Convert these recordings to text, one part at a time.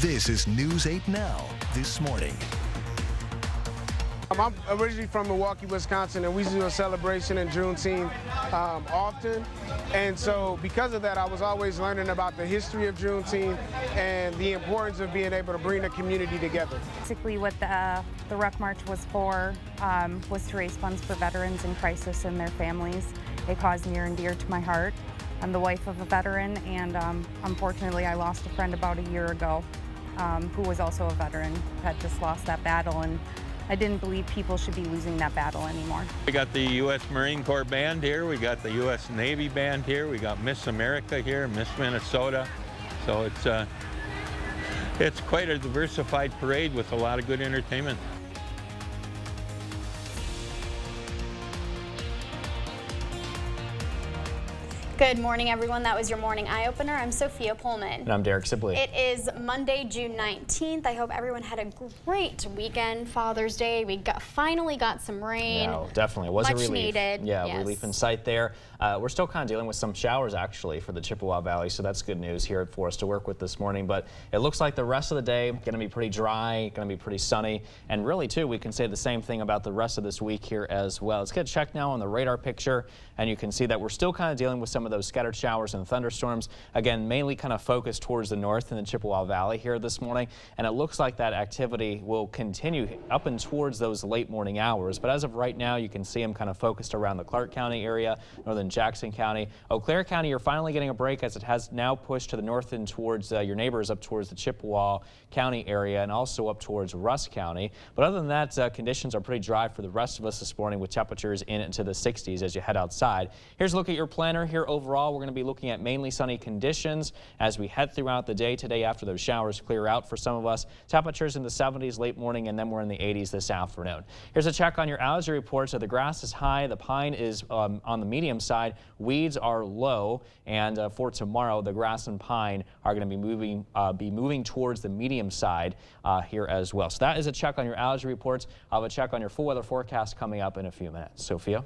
This is News 8 Now, This Morning. I'm originally from Milwaukee, Wisconsin, and we do a celebration in Juneteenth often. And so because of that, I was always learning about the history of Juneteenth and the importance of being able to bring the community together. Basically what the Ruck March was for was to raise funds for veterans in crisis and their families. A cause near and dear to my heart. I'm the wife of a veteran, and unfortunately I lost a friend about a year ago who was also a veteran, had just lost that battle, and I didn't believe people should be losing that battle anymore. We got the U.S. Marine Corps band here, we got the U.S. Navy band here, we got Miss America here, Miss Minnesota. So it's quite a diversified parade with a lot of good entertainment. Good morning, everyone. That was your morning eye-opener. I'm Sophia Pullman. And I'm Derek Sibley. It is Monday, June 19th. I hope everyone had a great weekend, Father's Day. We finally got some rain. No, definitely. It was a relief. Much needed. Yeah, yes. Relief in sight there. We're still kind of dealing with some showers, actually, for the Chippewa Valley, so that's good news here for us to work with this morning. But it looks like the rest of the day going to be pretty dry, going to be pretty sunny. And really, too, we can say the same thing about the rest of this week here as well. Let's get a check now on the radar picture, and you can see that we're still kind of dealing with some of those scattered showers and thunderstorms. Again, mainly kind of focused towards the north in the Chippewa Valley here this morning. And it looks like that activity will continue up and towards those late morning hours. But as of right now, you can see them kind of focused around the Clark County area, northern Jackson County. Eau Claire County, you're finally getting a break as it has now pushed to the north and towards your neighbors up towards the Chippewa County area and also up towards Rusk County. But other than that, conditions are pretty dry for the rest of us this morning with temperatures into the 60s as you head outside. Here's a look at your planner here overall. We're going to be looking at mainly sunny conditions as we head throughout the day today after those showers clear out for some of us. Temperatures in the 70s late morning, and then we're in the 80s this afternoon. Here's a check on your allergy report. So the grass is high, the pine is on the medium side, weeds are low, and for tomorrow the grass and pine are going to be moving towards the medium side here as well. So that is a check on your allergy reports. I'll have a check on your full weather forecast coming up in a few minutes. Sophia?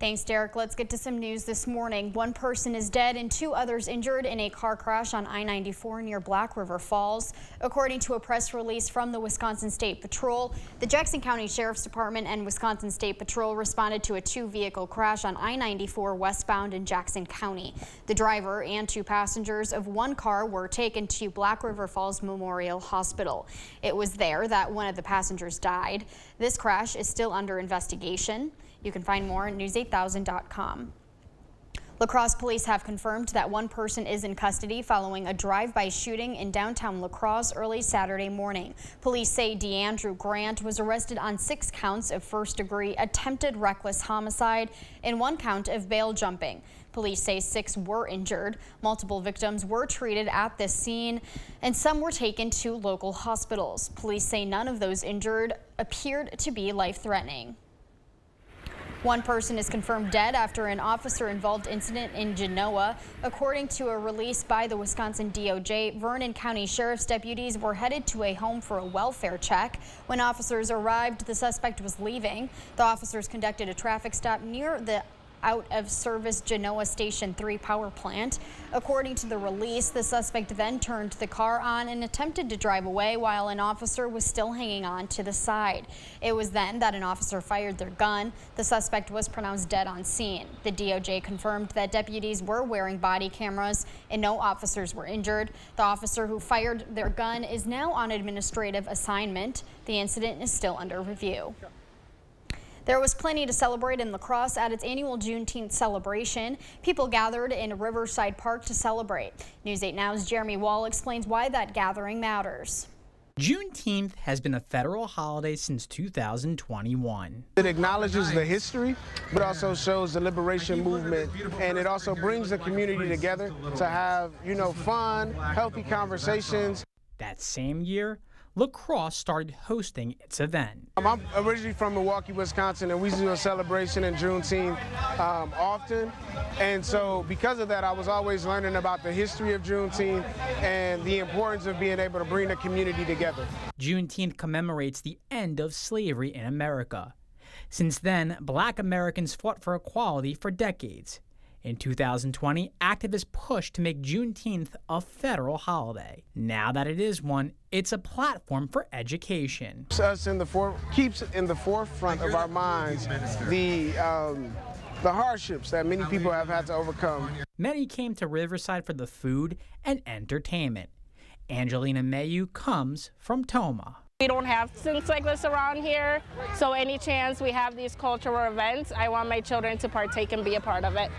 Thanks, Derek. Let's get to some news this morning. One person is dead and two others injured in a car crash on I-94 near Black River Falls. According to a press release from the Wisconsin State Patrol, the Jackson County Sheriff's Department and Wisconsin State Patrol responded to a two-vehicle crash on I-94 westbound in Jackson County. The driver and two passengers of one car were taken to Black River Falls Memorial Hospital. It was there that one of the passengers died. This crash is still under investigation. You can find more at news8000.com. La Crosse police have confirmed that one person is in custody following a drive-by shooting in downtown La Crosse early Saturday morning. Police say DeAndrew Grant was arrested on 6 counts of first-degree attempted reckless homicide and 1 count of bail jumping. Police say 6 were injured. Multiple victims were treated at this scene, and some were taken to local hospitals. Police say none of those injured appeared to be life-threatening. One person is confirmed dead after an officer-involved incident in Genoa. According to a release by the Wisconsin DOJ, Vernon County Sheriff's deputies were headed to a home for a welfare check. When officers arrived, the suspect was leaving. The officers conducted a traffic stop near the out-of-service Genoa Station 3 power plant. According to the release, the suspect then turned the car on and attempted to drive away while an officer was still hanging on to the side. It was then that an officer fired their gun. The suspect was pronounced dead on scene. The DOJ confirmed that deputies were wearing body cameras and no officers were injured. The officer who fired their gun is now on administrative assignment. The incident is still under review. There was plenty to celebrate in La Crosse at its annual Juneteenth celebration. People gathered in Riverside Park to celebrate. News 8 Now's Jeremy Wall explains why that gathering matters. Juneteenth has been a federal holiday since 2021. It acknowledges the history, but also shows the liberation movement, and it also brings the community together to have, fun, healthy conversations. That same year, La Crosse started hosting its event. I'm originally from Milwaukee, Wisconsin, and we do a celebration in Juneteenth often. And so because of that, I was always learning about the history of Juneteenth and the importance of being able to bring the community together. Juneteenth commemorates the end of slavery in America. Since then, Black Americans fought for equality for decades. In 2020, activists pushed to make Juneteenth a federal holiday. Now that it is one, it's a platform for education. Keeps in the forefront of our minds the hardships that many people have had to overcome. Many came to Riverside for the food and entertainment. Angelina Mayu comes from Tomah. We don't have things like this around here, so any chance we have these cultural events, I want my children to partake and be a part of it.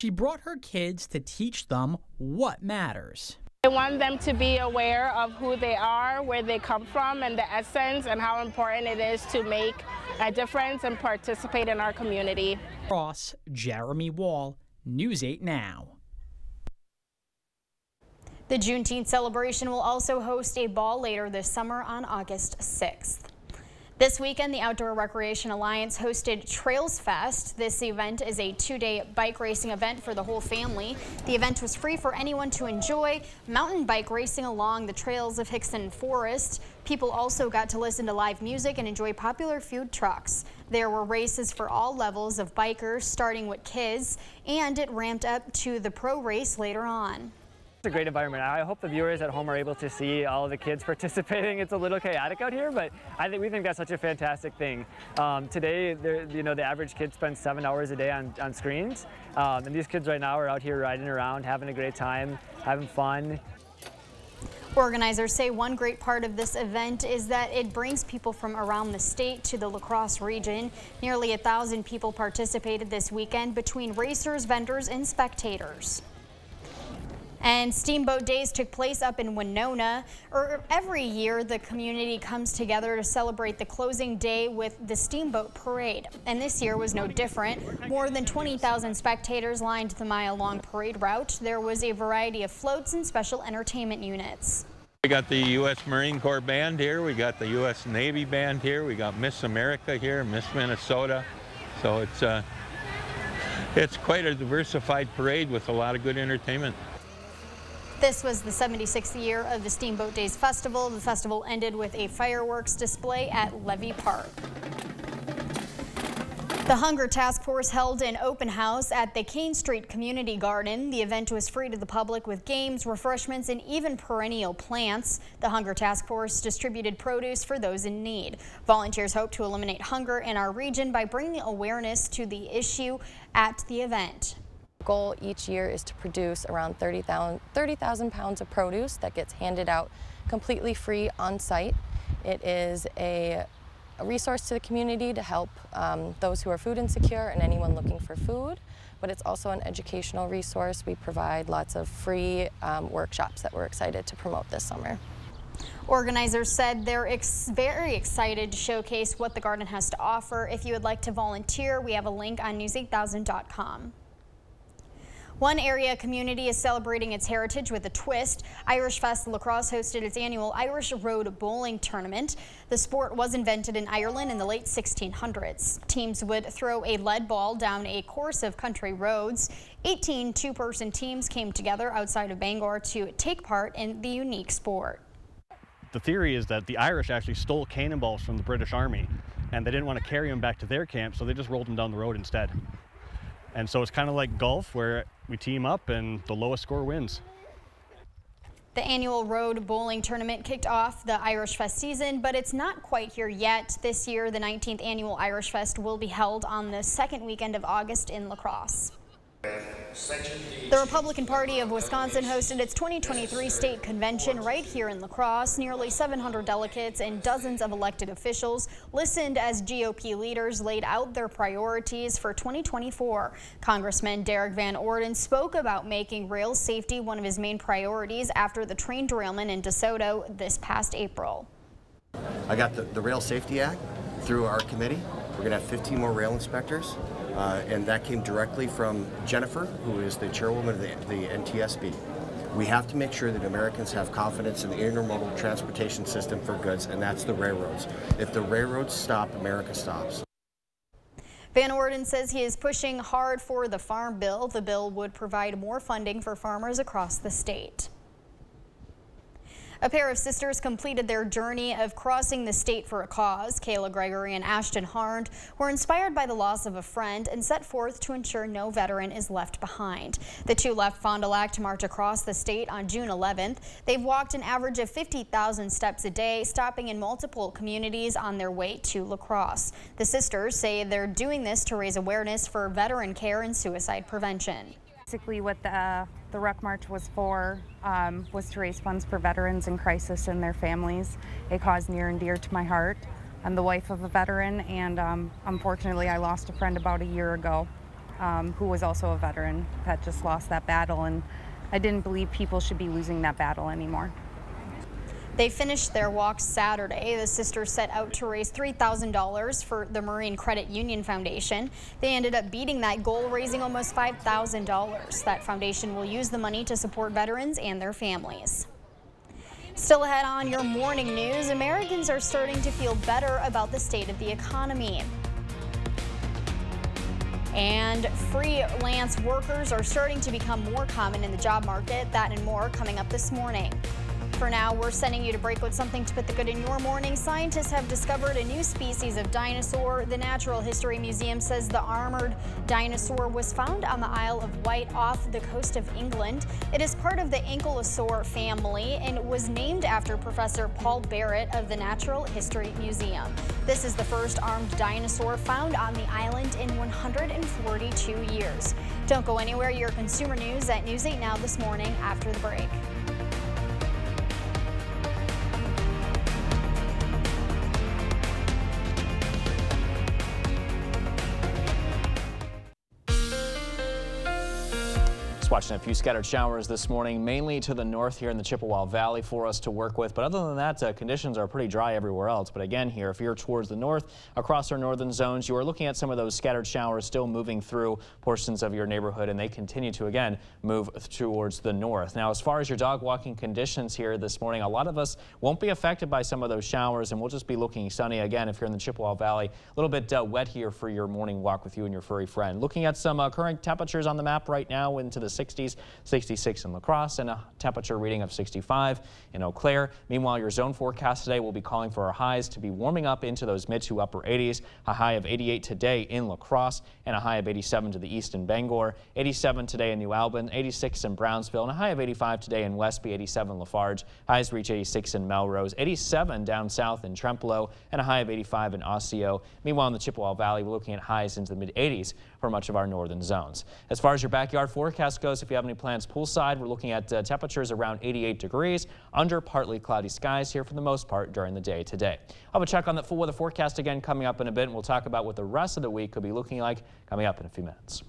She brought her kids to teach them what matters. I want them to be aware of who they are, where they come from, and the essence and how important it is to make a difference and participate in our community. Ross, Jeremy Wall, News 8 Now. The Juneteenth celebration will also host a ball later this summer on August 6th. This weekend, the Outdoor Recreation Alliance hosted Trails Fest. This event is a two-day bike racing event for the whole family. The event was free for anyone to enjoy mountain bike racing along the trails of Hickson Forest. People also got to listen to live music and enjoy popular food trucks. There were races for all levels of bikers, starting with kids, and it ramped up to the pro race later on. It's a great environment. I hope the viewers at home are able to see all of the kids participating. It's a little chaotic out here, but we think that's such a fantastic thing. Today, the average kid spends 7 hours a day on screens, and these kids right now are out here riding around, having a great time, having fun. Organizers say one great part of this event is that it brings people from around the state to the La Crosse region. Nearly 1,000 people participated this weekend between racers, vendors, and spectators. And Steamboat Days took place up in Winona. Every year, the community comes together to celebrate the closing day with the Steamboat Parade. And this year was no different. More than 20,000 spectators lined the mile-long parade route. There was a variety of floats and special entertainment units. We got the U.S. Marine Corps Band here. We got the U.S. Navy Band here. We got Miss America here, Miss Minnesota. So it's quite a diversified parade with a lot of good entertainment. This was the 76th year of the Steamboat Days Festival. The festival ended with a fireworks display at Levy Park. The Hunger Task Force held an open house at the Kane Street Community Garden. The event was free to the public with games, refreshments, and even perennial plants. The Hunger Task Force distributed produce for those in need. Volunteers hope to eliminate hunger in our region by bringing awareness to the issue at the event. Goal each year is to produce around 30,000 pounds of produce that gets handed out completely free on site. It is a resource to the community to help those who are food insecure and anyone looking for food, but it's also an educational resource. We provide lots of free workshops that we're excited to promote this summer. Organizers said they're very excited to showcase what the garden has to offer. If you would like to volunteer, we have a link on news8000.com. One area community is celebrating its heritage with a twist. Irish Fest La Crosse hosted its annual Irish Road Bowling Tournament. The sport was invented in Ireland in the late 1600s. Teams would throw a lead ball down a course of country roads. 18 two-person teams came together outside of Bangor to take part in the unique sport. The theory is that the Irish actually stole cannonballs from the British Army, and they didn't want to carry them back to their camp, so they just rolled them down the road instead. And so it's kind of like golf, where we team up and the lowest score wins. The annual road bowling tournament kicked off the Irish Fest season, but it's not quite here yet. This year, the 19th annual Irish Fest will be held on the second weekend of August in La Crosse. The Republican Party of Wisconsin hosted its 2023 state convention right here in La Crosse. Nearly 700 delegates and dozens of elected officials listened as GOP leaders laid out their priorities for 2024. Congressman Derek Van Orden spoke about making rail safety one of his main priorities after the train derailment in DeSoto this past April. I got the Rail Safety Act through our committee. We're going to have 15 more rail inspectors. And that came directly from Jennifer, who is the chairwoman of the NTSB. We have to make sure that Americans have confidence in the intermodal transportation system for goods, and that's the railroads. If the railroads stop, America stops. Van Orden says he is pushing hard for the Farm Bill. The bill would provide more funding for farmers across the state. A pair of sisters completed their journey of crossing the state for a cause. Kayla Gregory and Ashton Harnd were inspired by the loss of a friend and set forth to ensure no veteran is left behind. The two left Fond du Lac to march across the state on June 11th. They've walked an average of 50,000 steps a day, stopping in multiple communities on their way to La Crosse. The sisters say they're doing this to raise awareness for veteran care and suicide prevention. Basically what the Ruck March was for was to raise funds for veterans in crisis and their families, a cause near and dear to my heart. I'm the wife of a veteran, and unfortunately I lost a friend about a year ago who was also a veteran that just lost that battle, and I didn't believe people should be losing that battle anymore. They finished their walk Saturday. The sisters set out to raise $3,000 for the Marine Credit Union Foundation. They ended up beating that goal, raising almost $5,000. That foundation will use the money to support veterans and their families. Still ahead on your morning news, Americans are starting to feel better about the state of the economy. And freelance workers are starting to become more common in the job market. That and more coming up this morning. For now, we're sending you to break with something to put the good in your morning. Scientists have discovered a new species of dinosaur. The Natural History Museum says the armored dinosaur was found on the Isle of Wight off the coast of England. It is part of the Ankylosaur family and was named after Professor Paul Barrett of the Natural History Museum. This is the first armed dinosaur found on the island in 142 years. Don't go anywhere. Your consumer news at News 8 Now this morning after the break. Watching a few scattered showers this morning, mainly to the north here in the Chippewa Valley for us to work with. But other than that, conditions are pretty dry everywhere else. But again, here, if you're towards the north, across our northern zones, you are looking at some of those scattered showers still moving through portions of your neighborhood, and they continue to, again, move towards the north. Now, as far as your dog walking conditions here this morning, a lot of us won't be affected by some of those showers, and we'll just be looking sunny again if you're in the Chippewa Valley. A little bit wet here for your morning walk with you and your furry friend. Looking at some current temperatures on the map right now into the 60s, 66 in La Crosse, and a temperature reading of 65 in Eau Claire. Meanwhile, your zone forecast today will be calling for our highs to be warming up into those mid to upper 80s. A high of 88 today in La Crosse and a high of 87 to the east in Bangor, 87 today in New Albin, 86 in Brownsville, and a high of 85 today in Westby, 87 Lafarge. Highs reach 86 in Melrose, 87 down south in Trempealeau, and a high of 85 in Osseo. Meanwhile, in the Chippewa Valley, we're looking at highs into the mid 80s for much of our northern zones. As far as your backyard forecast goes, if you have any plans poolside, we're looking at temperatures around 88 degrees under partly cloudy skies here for the most part during the day today. I'll have a check on that full weather forecast again coming up in a bit, and we'll talk about what the rest of the week could be looking like coming up in a few minutes.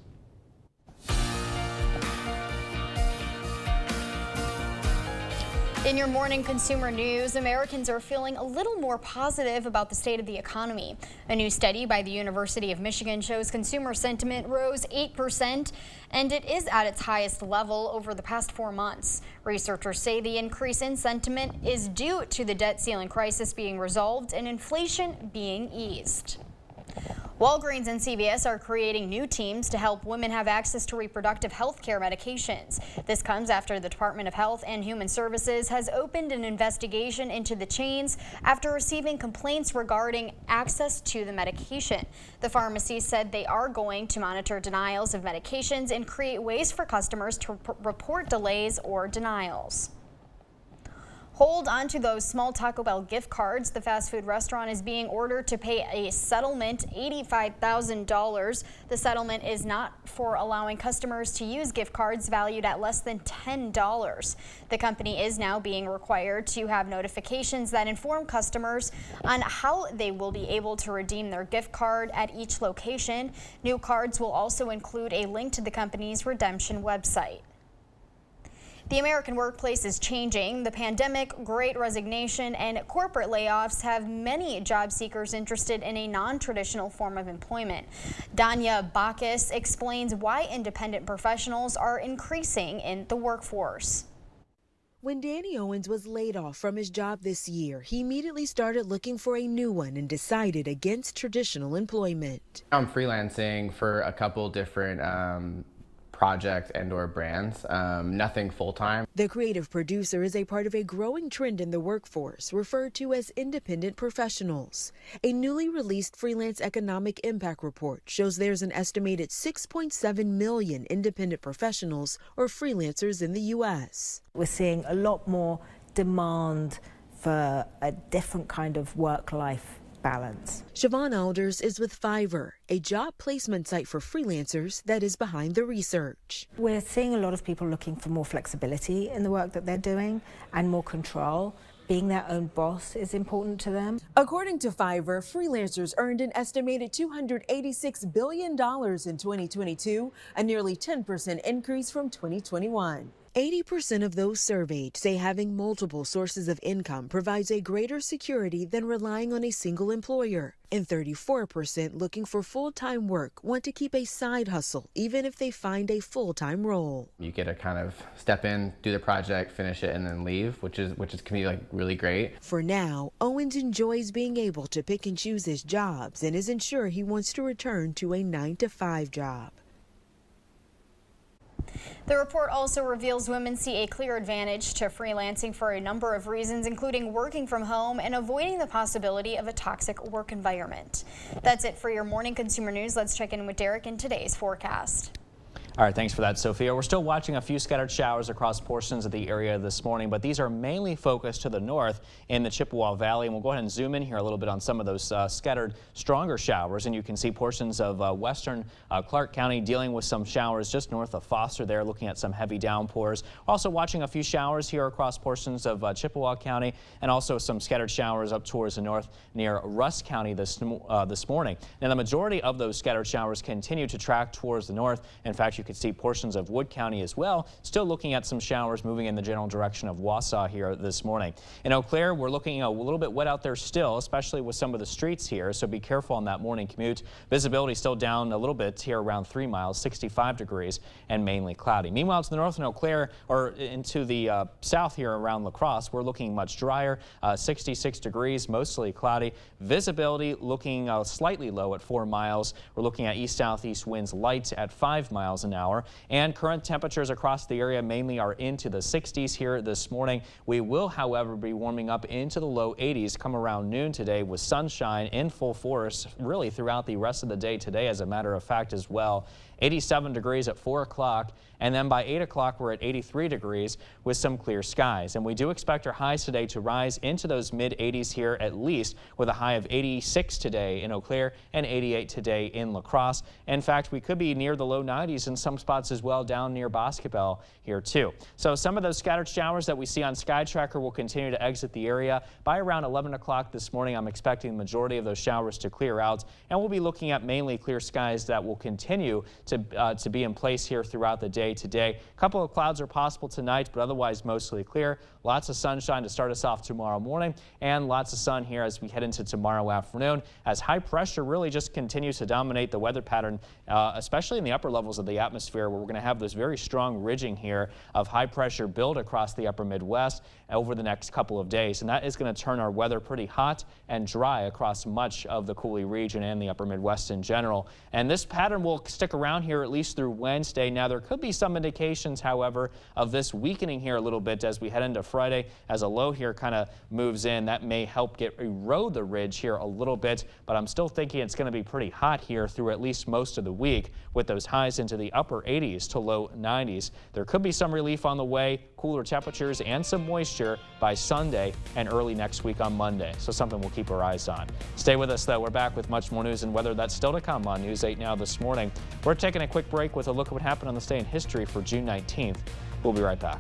In your morning consumer news, Americans are feeling a little more positive about the state of the economy. A new study by the University of Michigan shows consumer sentiment rose 8%, and it is at its highest level over the past 4 months. Researchers say the increase in sentiment is due to the debt ceiling crisis being resolved and inflation being eased. Walgreens and CVS are creating new teams to help women have access to reproductive health care medications. This comes after the Department of Health and Human Services has opened an investigation into the chains after receiving complaints regarding access to the medication. The pharmacy said they are going to monitor denials of medications and create ways for customers to report delays or denials. Hold on to those small Taco Bell gift cards. The fast food restaurant is being ordered to pay a settlement, $85,000. The settlement is not for allowing customers to use gift cards valued at less than $10. The company is now being required to have notifications that inform customers on how they will be able to redeem their gift card at each location. New cards will also include a link to the company's redemption website. The American workplace is changing. The pandemic, great resignation, and corporate layoffs have many job seekers interested in a non-traditional form of employment. Danya Bacchus explains why independent professionals are increasing in the workforce. When Danny Owens was laid off from his job this year, he immediately started looking for a new one and decided against traditional employment. I'm freelancing for a couple different project and or brands, nothing full-time. The creative producer is a part of a growing trend in the workforce referred to as independent professionals. A newly released freelance economic impact report shows there's an estimated 6.7 million independent professionals or freelancers in the U.S. We're seeing a lot more demand for a different kind of work-life balance. Siobhan Alders is with Fiverr, a job placement site for freelancers that is behind the research. We're seeing a lot of people looking for more flexibility in the work that they're doing and more control. Being their own boss is important to them. According to Fiverr, freelancers earned an estimated $286 billion in 2022, a nearly 10% increase from 2021. 80% of those surveyed say having multiple sources of income provides a greater security than relying on a single employer. And 34% looking for full-time work want to keep a side hustle, even if they find a full-time role. You get to kind of step in, do the project, finish it, and then leave, which can be like really great. For now, Owens enjoys being able to pick and choose his jobs and isn't sure he wants to return to a 9-to-5 job. The report also reveals women see a clear advantage to freelancing for a number of reasons, including working from home and avoiding the possibility of a toxic work environment. That's it for your morning consumer news. Let's check in with Derek in today's forecast. All right, thanks for that, Sophia. We're still watching a few scattered showers across portions of the area this morning, but these are mainly focused to the north in the Chippewa Valley. And we'll go ahead and zoom in here a little bit on some of those scattered stronger showers. And you can see portions of western Clark County dealing with some showers just north of Foster there, looking at some heavy downpours. Also watching a few showers here across portions of Chippewa County, and also some scattered showers up towards the north near Russ County this morning. Now, the majority of those scattered showers continue to track towards the north. In fact, you could see portions of Wood County as well, still looking at some showers moving in the general direction of Wausau here this morning. In Eau Claire, we're looking a little bit wet out there still, especially with some of the streets here, so be careful on that morning commute. Visibility still down a little bit here around 3 miles, 65 degrees, and mainly cloudy. Meanwhile, to the north in Eau Claire, or into the south here around La Crosse, we're looking much drier, 66 degrees, mostly cloudy. Visibility looking slightly low at 4 miles. We're looking at east-southeast winds light at 5 miles an hour, and current temperatures across the area mainly are into the 60s here this morning. We will, however, be warming up into the low 80s come around noon today, with sunshine in full force really throughout the rest of the day today, as a matter of fact, as well. 87 degrees at 4 o'clock, and then by 8 o'clock we're at 83 degrees with some clear skies. And we do expect our highs today to rise into those mid-80s here at least, with a high of 86 today in Eau Claire and 88 today in La Crosse. In fact, we could be near the low 90s in some spots as well down near Boscobel here too. So some of those scattered showers that we see on Sky Tracker will continue to exit the area. By around 11 o'clock this morning, I'm expecting the majority of those showers to clear out, and we'll be looking at mainly clear skies that will continue to be in place here throughout the day today. A couple of clouds are possible tonight, but otherwise mostly clear. Lots of sunshine to start us off tomorrow morning, and lots of sun here as we head into tomorrow afternoon, as high pressure really just continues to dominate the weather pattern, especially in the upper levels of the atmosphere, where we're going to have this very strong ridging here of high pressure build across the upper Midwest over the next couple of days. And that is going to turn our weather pretty hot and dry across much of the Coulee region and the upper Midwest in general. And this pattern will stick around here at least through Wednesday. Now, there could be some indications, however, of this weakening here a little bit as we head into Friday, as a low here kind of moves in. That may help erode the ridge here a little bit, but I'm still thinking it's going to be pretty hot here through at least most of the week, with those highs into the upper 80s to low 90s. There could be some relief on the way, cooler temperatures and some moisture by Sunday and early next week on Monday. So something we'll keep our eyes on. Stay with us, though. We're back with much more news and weather that's still to come on News 8 Now this morning. We're taking a quick break with a look at what happened on this day in history for June 19th. We'll be right back.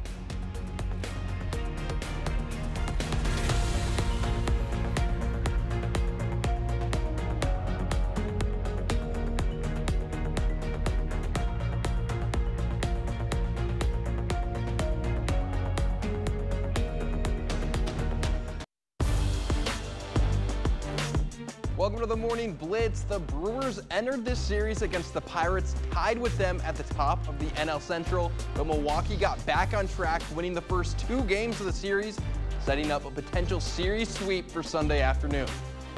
Welcome to the Morning Blitz. The Brewers entered this series against the Pirates, tied with them at the top of the NL Central, but Milwaukee got back on track, winning the first 2 games of the series, setting up a potential series sweep for Sunday afternoon.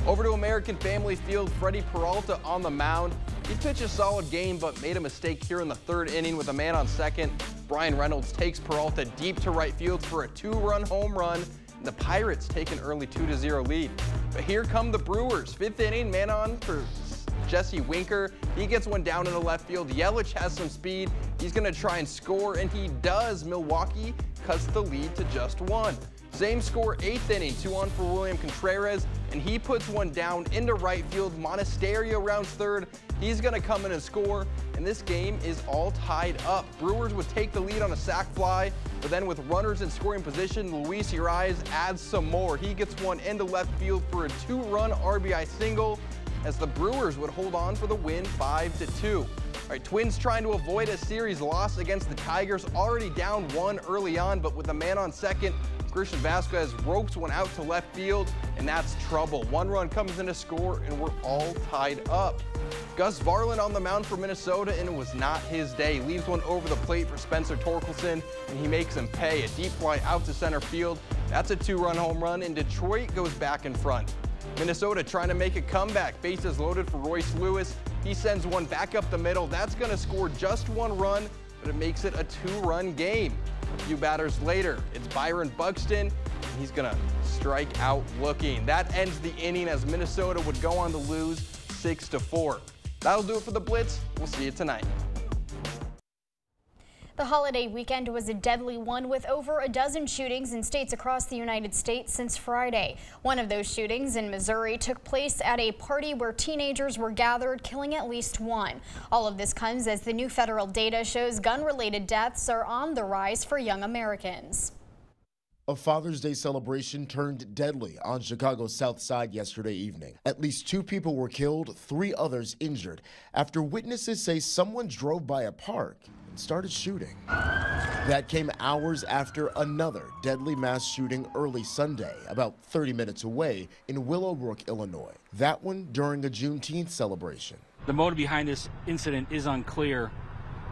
Over to American Family Field, Freddie Peralta on the mound. He pitched a solid game, but made a mistake here in the third inning with a man on second. Brian Reynolds takes Peralta deep to right field for a 2-run home run. And the Pirates take an early 2-0 lead. But here come the Brewers. Fifth inning, man on for Jesse Winker. He gets one down in the left field. Yelich has some speed. He's going to try and score, and he does. Milwaukee cuts the lead to just 1. Same score, 8th inning, 2-on for William Contreras, and he puts one down into right field. Monasterio rounds third. He's going to come in and score, and this game is all tied up. Brewers would take the lead on a sac fly, but then with runners in scoring position, Luis Urias adds some more. He gets one into left field for a 2-run RBI single, as the Brewers would hold on for the win 5-2. All right, Twins trying to avoid a series loss against the Tigers, already down 1 early on, but with a man on second, Christian Vasquez ropes one out to left field, and that's trouble. 1 run comes in to score, and we're all tied up. Gus Varland on the mound for Minnesota, and it was not his day. Leaves one over the plate for Spencer Torkelson, and he makes him pay. A deep fly out to center field. That's a 2-run home run, and Detroit goes back in front. Minnesota trying to make a comeback. Bases loaded for Royce Lewis. He sends one back up the middle. That's going to score just 1 run, but it makes it a 2-run game. A few batters later, it's Byron Buxton. He's going to strike out looking. That ends the inning as Minnesota would go on to lose 6-4. That'll do it for the Blitz. We'll see you tonight. The holiday weekend was a deadly one, with over a dozen shootings in states across the United States since Friday. One of those shootings in Missouri took place at a party where teenagers were gathered, killing at least 1. All of this comes as the new federal data shows gun-related deaths are on the rise for young Americans. A Father's Day celebration turned deadly on Chicago's South Side yesterday evening. At least 2 people were killed, 3 others injured, after witnesses say someone drove by a park and started shooting. That came hours after another deadly mass shooting early Sunday, about 30 minutes away in Willowbrook, Illinois. That one during a Juneteenth celebration. The motive behind this incident is unclear,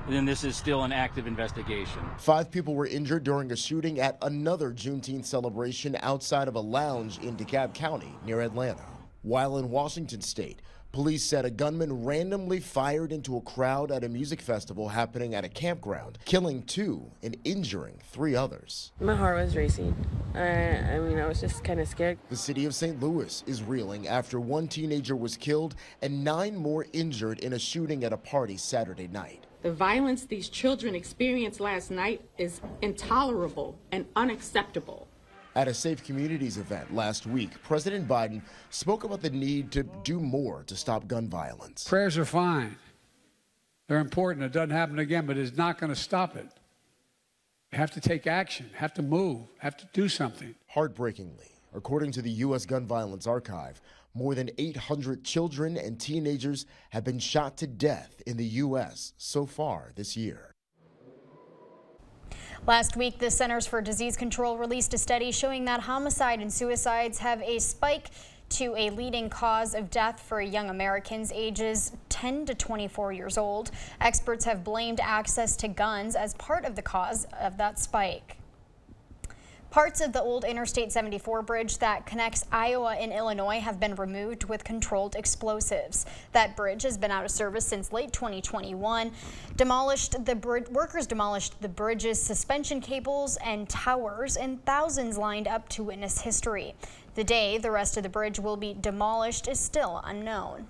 and this is still an active investigation. 5 people were injured during a shooting at another Juneteenth celebration outside of a lounge in DeKalb County near Atlanta. While in Washington state, police said a gunman randomly fired into a crowd at a music festival happening at a campground, killing 2 and injuring 3 others. My heart was racing. I was just kind of scared. The city of St. Louis is reeling after 1 teenager was killed and 9 more injured in a shooting at a party Saturday night. The violence these children experienced last night is intolerable and unacceptable. At a Safe Communities event last week, President Biden spoke about the need to do more to stop gun violence. Prayers are fine. They're important. It doesn't happen again, but it's not going to stop it. You have to take action, have to move, have to do something. Heartbreakingly, according to the U.S. Gun Violence Archive, more than 800 children and teenagers have been shot to death in the U.S. so far this year. Last week, the Centers for Disease Control released a study showing that homicide and suicides have a spike to a leading cause of death for young Americans ages 10 to 24 years old. Experts have blamed access to guns as part of the cause of that spike. Parts of the old Interstate 74 bridge that connects Iowa and Illinois have been removed with controlled explosives. That bridge has been out of service since late 2021. Workers demolished the bridge's suspension cables and towers, and thousands lined up to witness history. The day the rest of the bridge will be demolished is still unknown.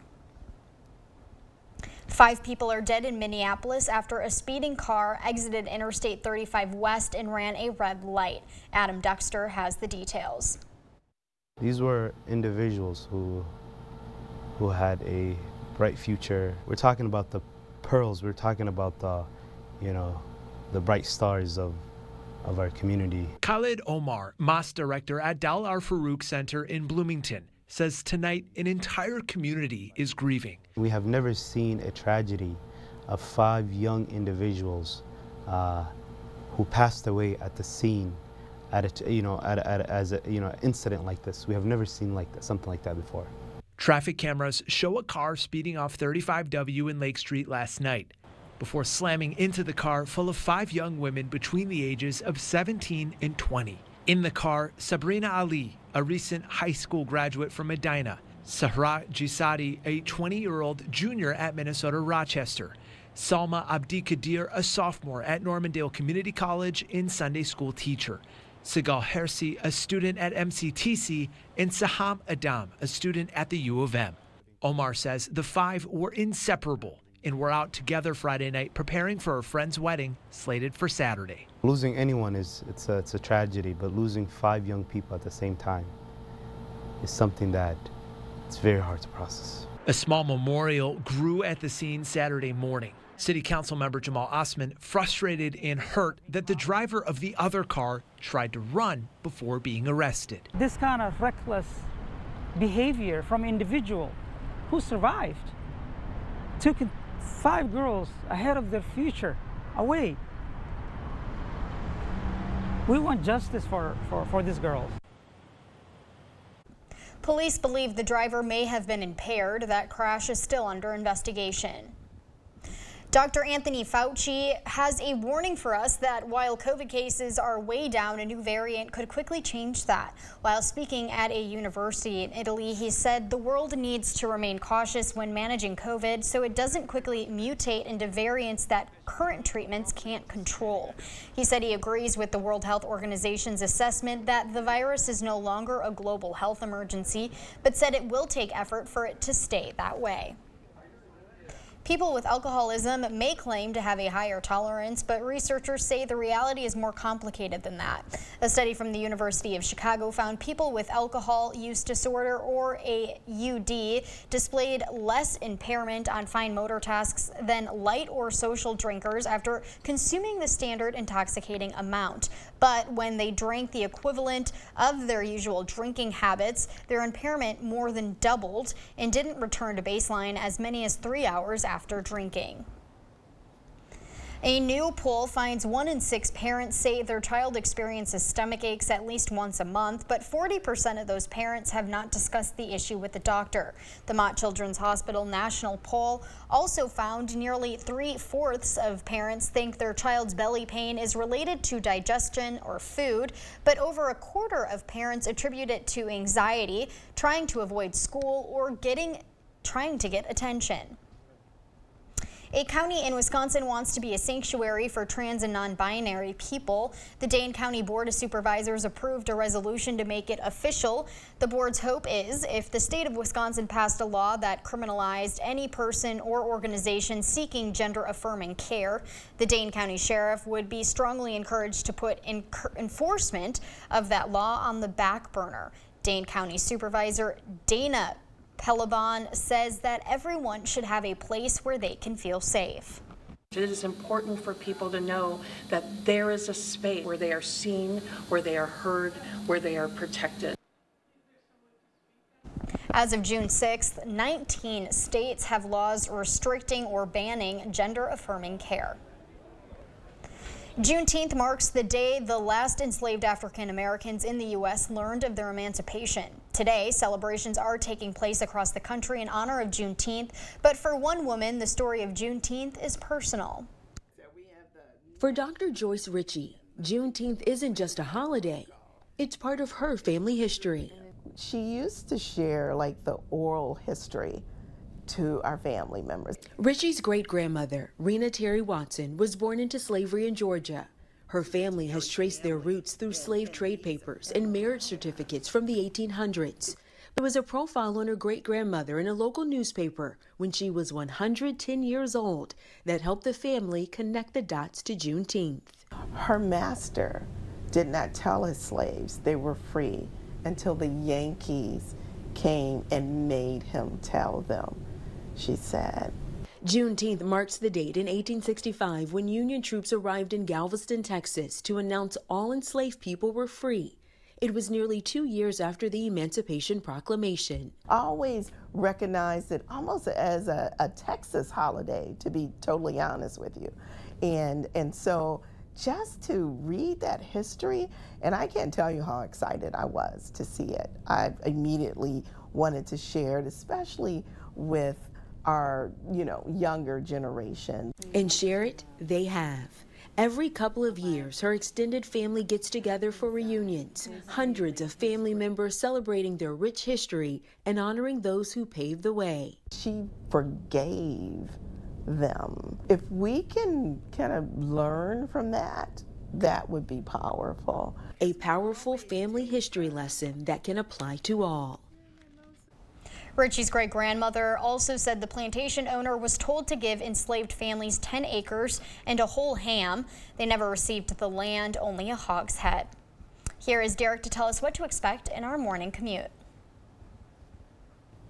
5 people are dead in Minneapolis after a speeding car exited Interstate 35 West and ran a red light. Adam Dexter has the details. These were individuals who had a bright future. We're talking about the pearls. We're talking about the bright stars of our community. Khalid Omar, mosque director at Dal Al-Farouk Center in Bloomington, says tonight an entire community is grieving. We have never seen a tragedy of 5 young individuals who passed away at the scene at an incident like this. We have never seen something like that before. Traffic cameras show a car speeding off 35W in Lake Street last night before slamming into the car full of 5 young women between the ages of 17 and 20. In the car, Sabrina Ali, a recent high school graduate from Medina, Sahra Jisadi, a 20-year-old junior at Minnesota Rochester. Salma Abdikadir, a sophomore at Normandale Community College and Sunday school teacher. Sigal Hersi, a student at MCTC, and Saham Adam, a student at the U of M. Omar says the five were inseparable and were out together Friday night preparing for a friend's wedding slated for Saturday. Losing anyone it's a tragedy, but losing 5 young people at the same time is something that it's very hard to process. A small memorial grew at the scene Saturday morning. City Council member Jamal Osman frustrated and hurt that the driver of the other car tried to run before being arrested. This kind of reckless behavior from individual who survived took 5 girls ahead of their future away. We want justice for these girls. Police believe the driver may have been impaired. That crash is still under investigation. Dr. Anthony Fauci has a warning for us that while COVID cases are way down, a new variant could quickly change that. While speaking at a university in Italy, he said the world needs to remain cautious when managing COVID so it doesn't quickly mutate into variants that current treatments can't control. He said he agrees with the World Health Organization's assessment that the virus is no longer a global health emergency, but said it will take effort for it to stay that way. People with alcoholism may claim to have a higher tolerance, but researchers say the reality is more complicated than that. A study from the University of Chicago found people with alcohol use disorder, or AUD, displayed less impairment on fine motor tasks than light or social drinkers after consuming the standard intoxicating amount. But when they drank the equivalent of their usual drinking habits, their impairment more than doubled and didn't return to baseline as many as 3 hours after drinking. A new poll finds 1 in 6 parents say their child experiences stomach aches at least once a month, but 40% of those parents have not discussed the issue with the doctor. The Mott Children's Hospital national poll also found nearly 3/4 of parents think their child's belly pain is related to digestion or food, but over a quarter of parents attribute it to anxiety, trying to avoid school, or trying to get attention. A county in Wisconsin wants to be a sanctuary for trans and non-binary people. The Dane County Board of Supervisors approved a resolution to make it official. The board's hope is if the state of Wisconsin passed a law that criminalized any person or organization seeking gender-affirming care, the Dane County Sheriff would be strongly encouraged to put enforcement of that law on the back burner. Dane County Supervisor Dana Pelabon says that everyone should have a place where they can feel safe. It is important for people to know that there is a space where they are seen, where they are heard, where they are protected. As of June 6th, 19 states have laws restricting or banning gender-affirming care. Juneteenth marks the day the last enslaved African Americans in the U.S. learned of their emancipation. Today, celebrations are taking place across the country in honor of Juneteenth, but for one woman, the story of Juneteenth is personal. For Dr. Joyce Ritchie, Juneteenth isn't just a holiday, it's part of her family history. She used to share like the oral history to our family members. Ritchie's great-grandmother, Rena Terry Watson, was born into slavery in Georgia. Her family has traced their roots through slave trade papers and marriage certificates from the 1800s. There was a profile on her great-grandmother in a local newspaper when she was 110 years old that helped the family connect the dots to Juneteenth. Her master did not tell his slaves they were free until the Yankees came and made him tell them, she said. Juneteenth marks the date in 1865 when Union troops arrived in Galveston, Texas to announce all enslaved people were free. It was nearly 2 years after the Emancipation Proclamation. I always recognized it almost as a Texas holiday, to be totally honest with you. And so just to read that history, and I can't tell you how excited I was to see it. I immediately wanted to share it, especially with our, younger generation. And share it, they have. Every couple of years, her extended family gets together for reunions. Hundreds of family members celebrating their rich history and honoring those who paved the way. She forgave them. If we can kind of learn from that, that would be powerful. A powerful family history lesson that can apply to all. Richie's great-grandmother also said the plantation owner was told to give enslaved families 10 acres and a whole ham. They never received the land, only a hogshead. Here is Derek to tell us what to expect in our morning commute.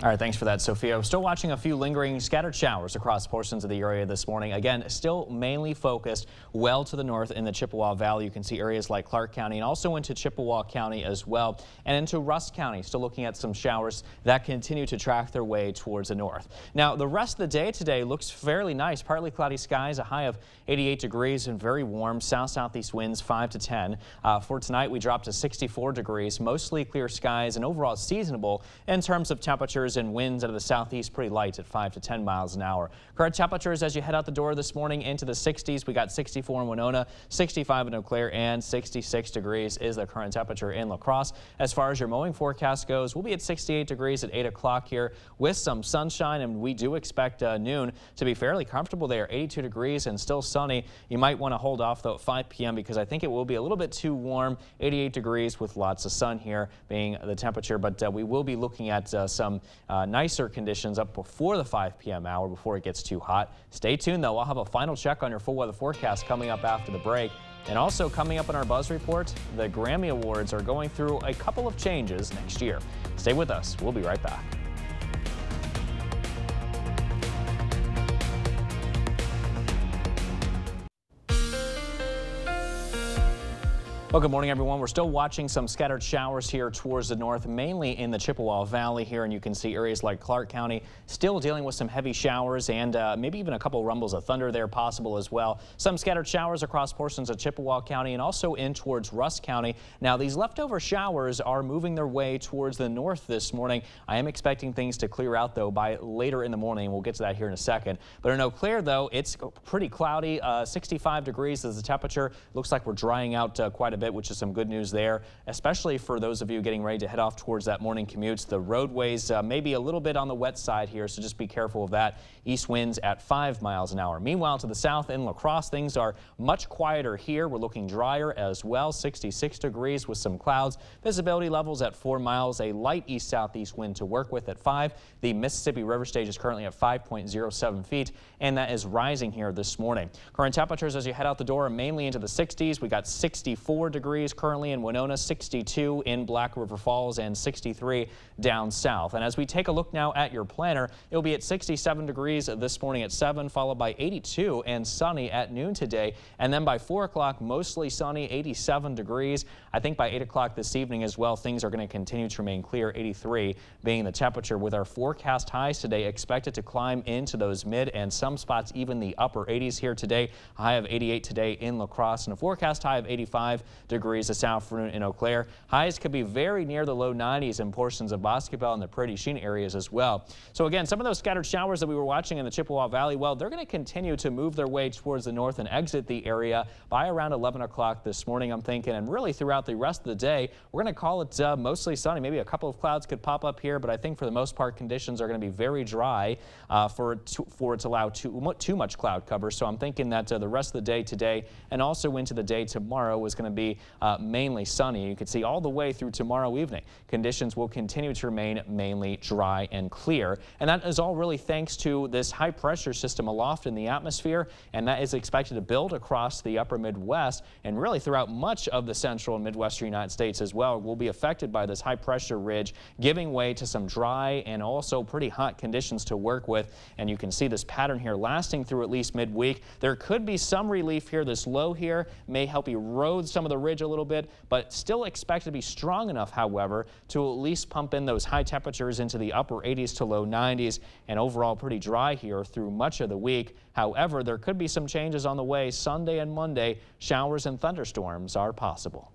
All right, thanks for that, Sophia. We're still watching a few lingering scattered showers across portions of the area this morning. Again, still mainly focused well to the north in the Chippewa Valley. You can see areas like Clark County and also into Chippewa County as well, and into Rusk County. Still looking at some showers that continue to track their way towards the north. Now, the rest of the day today looks fairly nice. Partly cloudy skies, a high of 88 degrees and very warm. South-southeast winds 5 to 10. For tonight, we dropped to 64 degrees, mostly clear skies, and overall seasonable in terms of temperatures and winds out of the southeast pretty light at 5 to 10 miles an hour. Current temperatures as you head out the door this morning into the 60s. We got 64 in Winona, 65 in Eau Claire, and 66 degrees is the current temperature in La Crosse. As far as your mowing forecast goes, we'll be at 68 degrees at 8 o'clock here with some sunshine, and we do expect noon to be fairly comfortable there, 82 degrees and still sunny. You might want to hold off though at 5 p.m. because I think it will be a little bit too warm, 88 degrees with lots of sun here being the temperature, but we will be looking at some nicer conditions up before the 5 p.m. hour before it gets too hot. Stay tuned though. I'll have a final check on your full weather forecast coming up after the break. And also coming up in our Buzz Report, the Grammy Awards are going through a couple of changes next year. Stay with us. We'll be right back. Well, good morning, everyone. We're still watching some scattered showers here towards the north, mainly in the Chippewa Valley here, and you can see areas like Clark County still dealing with some heavy showers and maybe even a couple rumbles of thunder there possible as well. Some scattered showers across portions of Chippewa County and also in towards Rusk County. Now, these leftover showers are moving their way towards the north this morning. I am expecting things to clear out, though, by later in the morning. We'll get to that here in a second. But in Eau Claire, though, it's pretty cloudy. 65 degrees is the temperature. Looks like we're drying out quite a bit, which is some good news there, especially for those of you getting ready to head off towards that morning commute. The roadways may be a little bit on the wet side here, so just be careful of that. East winds at 5 miles an hour. Meanwhile, to the south in La Crosse, things are much quieter here. We're looking drier as well, 66 degrees with some clouds. Visibility levels at 4 miles, a light east-southeast wind to work with at 5. The Mississippi River stage is currently at 5.07 feet, and that is rising here this morning. Current temperatures as you head out the door are mainly into the 60s. We got 64 degrees currently in Winona, 62 in Black River Falls, and 63 down south. And as we take a look now at your planner, it'll be at 67 degrees this morning at 7, followed by 82 and sunny at noon today. And then by 4 o'clock, mostly sunny, 87 degrees. I think by 8 o'clock this evening as well, things are going to continue to remain clear, 83 being the temperature, with our forecast highs today expected to climb into those mid and some spots even the upper 80s here today. A high of 88 today in La Crosse and a forecast high of 85 degrees this afternoon in Eau Claire. Highs could be very near the low 90s in portions of Boscobel and the Prairie Sheen areas as well. So again, some of those scattered showers that we were watching in the Chippewa Valley, well, they're going to continue to move their way towards the north and exit the area by around 11 o'clock this morning, I'm thinking, and really throughout the rest of the day, we're going to call it mostly sunny. Maybe a couple of clouds could pop up here, but I think for the most part, conditions are going to be very dry for it to allow too much cloud cover. So I'm thinking that the rest of the day today and also into the day tomorrow is going to be mainly sunny. You can see all the way through tomorrow evening. Conditions will continue to remain mainly dry and clear. And that is all really thanks to this high pressure system aloft in the atmosphere, and that is expected to build across the upper Midwest and really throughout much of the central and Midwestern United States as well. Will be affected by this high pressure ridge, giving way to some dry and also pretty hot conditions to work with. And you can see this pattern here lasting through at least midweek. There could be some relief here. This low here may help erode some of the ridge a little bit, but still expected to be strong enough, however, to at least pump in those high temperatures into the upper 80s to low 90s, and overall pretty dry here through much of the week. However, there could be some changes on the way. Sunday and Monday, showers and thunderstorms are possible.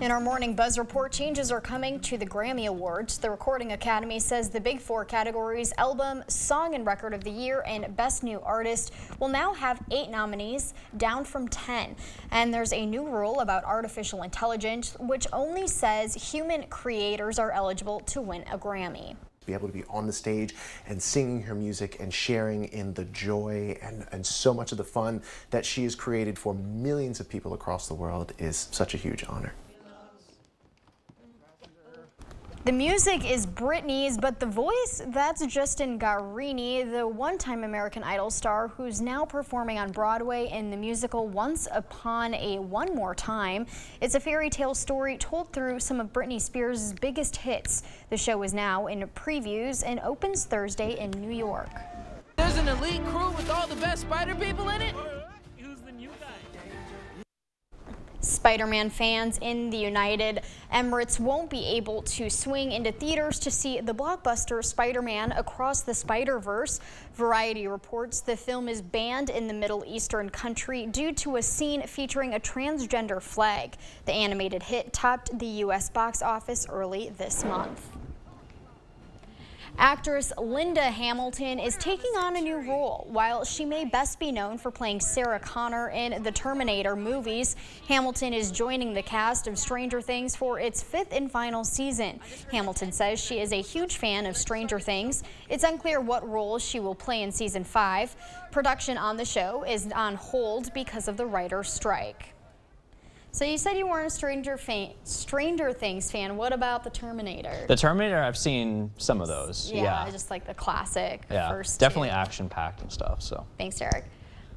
In our Morning Buzz report, changes are coming to the Grammy Awards. The Recording Academy says the big four categories, Album, Song and Record of the Year, and Best New Artist, will now have 8 nominees, down from 10. And there's a new rule about artificial intelligence, which only says human creators are eligible to win a Grammy. Be able to be on the stage and singing her music and sharing in the joy and so much of the fun that she has created for millions of people across the world is such a huge honor. The music is Britney's, but the voice, that's Justin Guarini, the one-time American Idol star who's now performing on Broadway in the musical Once Upon a One More Time. It's a fairy tale story told through some of Britney Spears' biggest hits. The show is now in previews and opens Thursday in New York. There's an elite crew with all the best spider people in it. Spider-Man fans in the United Emirates won't be able to swing into theaters to see the blockbuster Spider-Man Across the Spider-Verse. Variety reports the film is banned in the Middle Eastern country due to a scene featuring a transgender flag. The animated hit topped the U.S. box office early this month. Actress Linda Hamilton is taking on a new role. While she may best be known for playing Sarah Connor in the Terminator movies, Hamilton is joining the cast of Stranger Things for its 5th and final season. Hamilton says she is a huge fan of Stranger Things. It's unclear what role she will play in season 5. Production on the show is on hold because of the writer's strike. So you said you weren't a Stranger Things fan. What about the Terminator? The Terminator, I've seen some of those. Yeah. Just like the classic first definitely 2. action-packed and stuff. So. Thanks, Derek.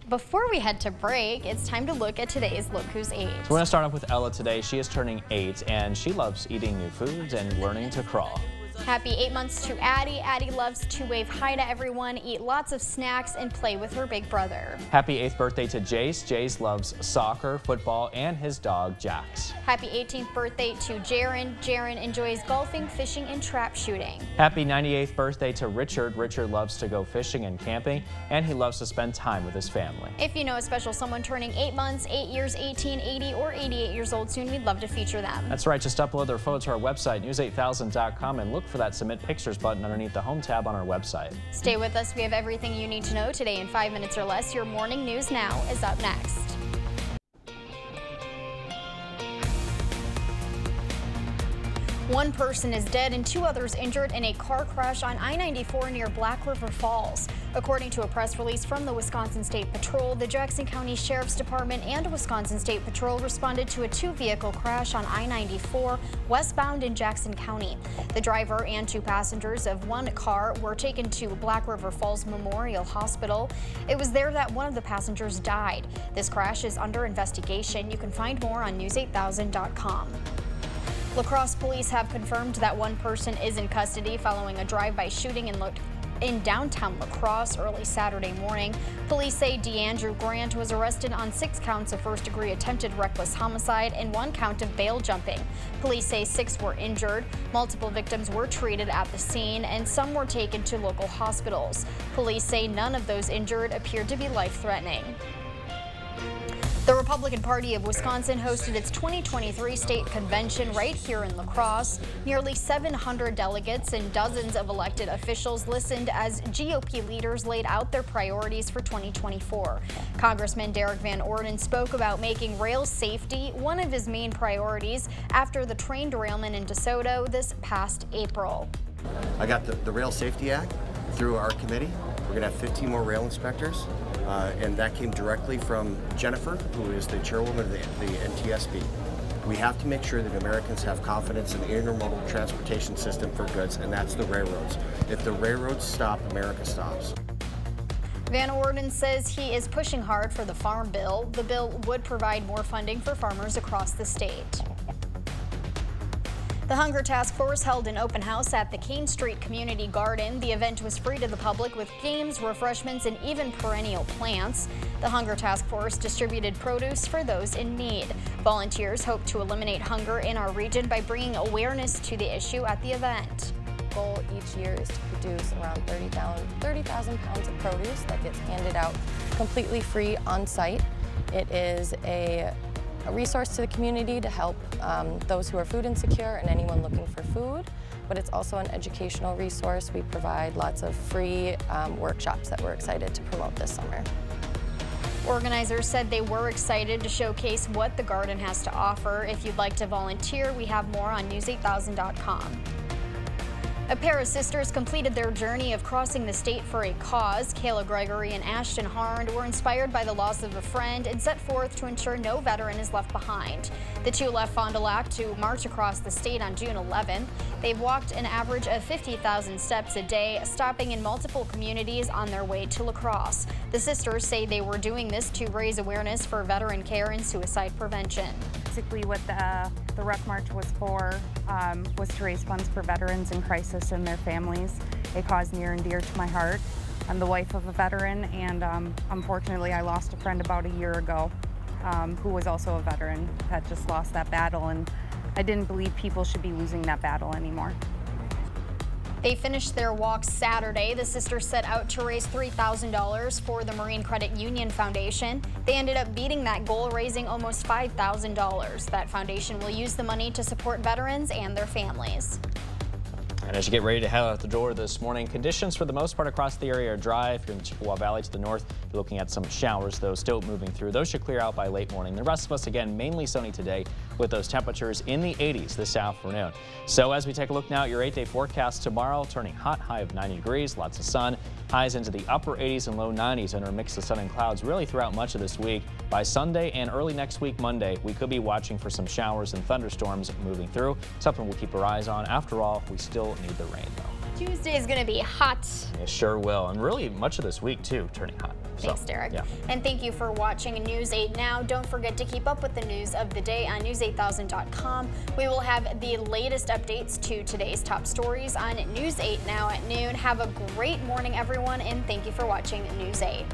Before we head to break, it's time to look at today's Look Who's 8. So we're going to start off with Ella today. She is turning 8, and she loves eating new foods and learning to crawl. Happy 8 months to Addie. Addie loves to wave hi to everyone, eat lots of snacks, and play with her big brother. Happy 8th birthday to Jace. Jace loves soccer, football, and his dog, Jax. Happy 18th birthday to Jaron. Jaron enjoys golfing, fishing, and trap shooting. Happy 98th birthday to Richard. Richard loves to go fishing and camping, and he loves to spend time with his family. If you know a special someone turning 8 months, 8 years, 18, 80, or 88 years old soon, we'd love to feature them. That's right. Just upload their photo to our website, news8000.com, and look for that Submit Pictures button underneath the Home tab on our website. Stay with us. We have everything you need to know today in 5 minutes or less. Your Morning News Now is up next. One person is dead and 2 others injured in a car crash on I-94 near Black River Falls. According to a press release from the Wisconsin State Patrol, the Jackson County Sheriff's Department and Wisconsin State Patrol responded to a 2-vehicle crash on I-94 westbound in Jackson County. The driver and 2 passengers of one car were taken to Black River Falls Memorial Hospital. It was there that one of the passengers died. This crash is under investigation. You can find more on news8000.com. La Crosse police have confirmed that one person is in custody following a drive-by shooting in downtown La Crosse early Saturday morning. Police say DeAndrew Grant was arrested on 6 counts of first-degree attempted reckless homicide and 1 count of bail jumping. Police say 6 were injured. Multiple victims were treated at the scene, and some were taken to local hospitals. Police say none of those injured appeared to be life-threatening. The Republican Party of Wisconsin hosted its 2023 state convention right here in La Crosse. Nearly 700 delegates and dozens of elected officials listened as GOP leaders laid out their priorities for 2024. Congressman Derek Van Orden spoke about making rail safety one of his main priorities after the train derailment in DeSoto this past April. I got the Rail Safety Act through our committee. We're going to have 15 more rail inspectors. And that came directly from Jennifer, who is the chairwoman of the NTSB. We have to make sure that Americans have confidence in the intermodal transportation system for goods, and that's the railroads. If the railroads stop, America stops. Van Orden says he is pushing hard for the Farm Bill. The bill would provide more funding for farmers across the state. The Hunger Task Force held an open house at the Kane Street Community Garden. The event was free to the public with games, refreshments, and even perennial plants. The Hunger Task Force distributed produce for those in need. Volunteers hope to eliminate hunger in our region by bringing awareness to the issue at the event. The goal each year is to produce around 30,000 pounds of produce that gets handed out completely free on site. It is a a resource to the community to help those who are food insecure and anyone looking for food, but it's also an educational resource. We provide lots of free workshops that we're excited to promote this summer. Organizers said they were excited to showcase what the garden has to offer. If you'd like to volunteer, we have more on news8000.com. A pair of sisters completed their journey of crossing the state for a cause. Kayla Gregory and Ashton Harnd were inspired by the loss of a friend and set forth to ensure no veteran is left behind. The two left Fond du Lac to march across the state on June 11th. They've walked an average of 50,000 steps a day, stopping in multiple communities on their way to La Crosse. The sisters say they were doing this to raise awareness for veteran care and suicide prevention. Basically what the Ruck March was for was to raise funds for veterans in crisis and their families, a cause near and dear to my heart. I'm the wife of a veteran, and unfortunately I lost a friend about a year ago who was also a veteran, had just lost that battle, and I didn't believe people should be losing that battle anymore. They finished their walk Saturday. The sisters set out to raise $3,000 for the Marine Credit Union Foundation. They ended up beating that goal, raising almost $5,000. That foundation will use the money to support veterans and their families. And as you get ready to head out the door this morning, conditions for the most part across the area are dry. If you're in the Chippewa Valley to the north, you're looking at some showers, though, still moving through. Those should clear out by late morning. The rest of us, again, mainly sunny today with those temperatures in the 80s this afternoon. So as we take a look now at your 8-day forecast, tomorrow turning hot, high of 90 degrees, lots of sun, highs into the upper 80s and low 90s under a mix of sun and clouds really throughout much of this week. By Sunday and early next week, Monday, we could be watching for some showers and thunderstorms moving through. Something we'll keep our eyes on. After all, we still need the rain, though. Tuesday is going to be hot. It sure will. And really much of this week, too, turning hot. Thanks, Derek. Yeah. And thank you for watching News 8 Now. Don't forget to keep up with the news of the day on news8000.com. We will have the latest updates to today's top stories on News 8 Now at noon. Have a great morning, everyone, and thank you for watching News 8.